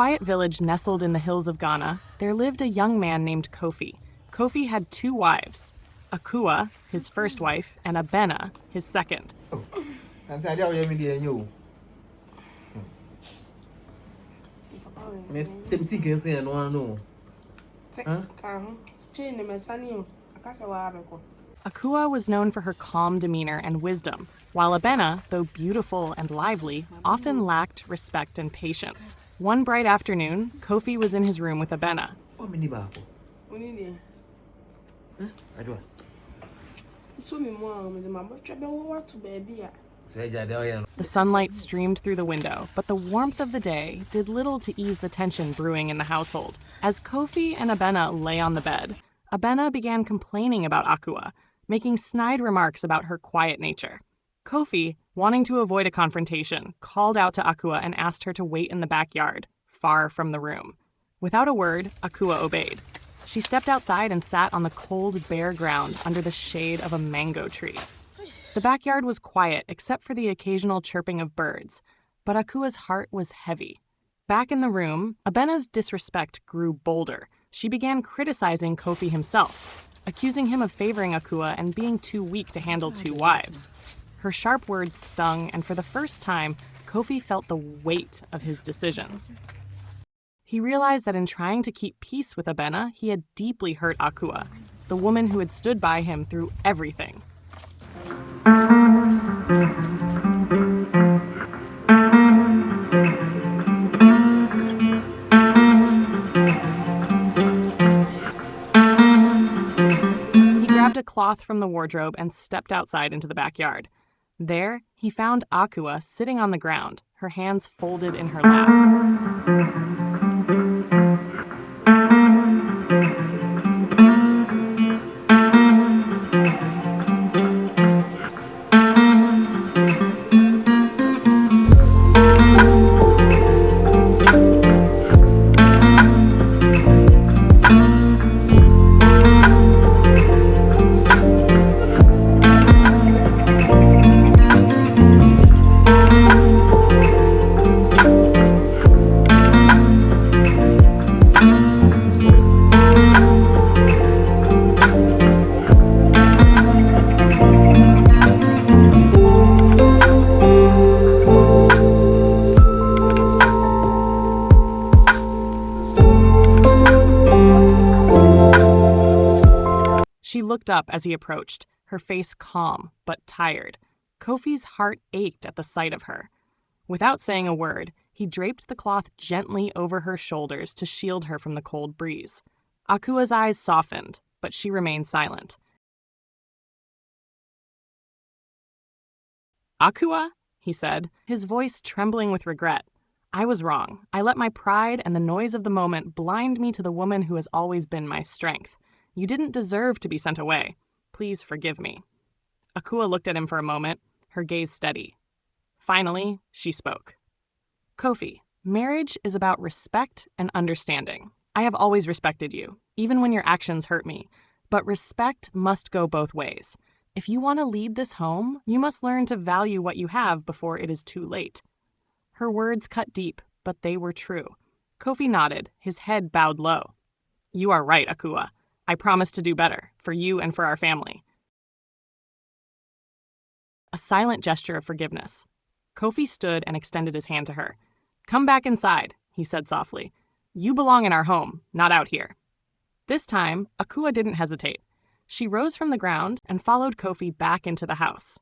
quiet village nestled in the hills of Ghana, there lived a young man named Kofi. Kofi had 2 wives, Akua, his first wife, and Abena, his second. Akua was known for her calm demeanor and wisdom, while Abena, though beautiful and lively, often lacked respect and patience. One bright afternoon, Kofi was in his room with Abena. The sunlight streamed through the window, but the warmth of the day did little to ease the tension brewing in the household. As Kofi and Abena lay on the bed, Abena began complaining about Akua, making snide remarks about her quiet nature. Kofi, wanting to avoid a confrontation, called out to Akua and asked her to wait in the backyard, far from the room. Without a word, Akua obeyed. She stepped outside and sat on the cold, bare ground under the shade of a mango tree. The backyard was quiet except for the occasional chirping of birds, but Akua's heart was heavy. Back in the room, Abena's disrespect grew bolder. She began criticizing Kofi himself, accusing him of favoring Akua and being too weak to handle 2 wives. Her sharp words stung, and for the first time, Kofi felt the weight of his decisions. He realized that in trying to keep peace with Abena, he had deeply hurt Akua, the woman who had stood by him through everything. He grabbed a cloth from the wardrobe and stepped outside into the backyard. There, he found Akua sitting on the ground, her hands folded in her lap. She looked up as he approached, her face calm but tired. Kofi's heart ached at the sight of her. Without saying a word, he draped the cloth gently over her shoulders to shield her from the cold breeze. Akua's eyes softened, but she remained silent. "Akua," he said, his voice trembling with regret. "I was wrong. I let my pride and the noise of the moment blind me to the woman who has always been my strength. You didn't deserve to be sent away. Please forgive me." Akua looked at him for a moment, her gaze steady. Finally, she spoke. "Kofi, marriage is about respect and understanding. I have always respected you, even when your actions hurt me. But respect must go both ways. If you want to lead this home, you must learn to value what you have before it is too late." Her words cut deep, but they were true. Kofi nodded, his head bowed low. "You are right, Akua. I promise to do better, for you and for our family." A silent gesture of forgiveness. Kofi stood and extended his hand to her. "Come back inside," he said softly. "You belong in our home, not out here." This time, Akua didn't hesitate. She rose from the ground and followed Kofi back into the house.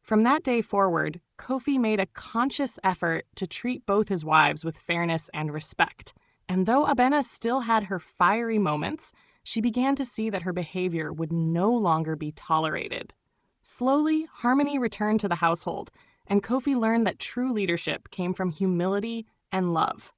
From that day forward, Kofi made a conscious effort to treat both his wives with fairness and respect. And though Abena still had her fiery moments, she began to see that her behavior would no longer be tolerated. Slowly, harmony returned to the household, and Kofi learned that true leadership came from humility and love.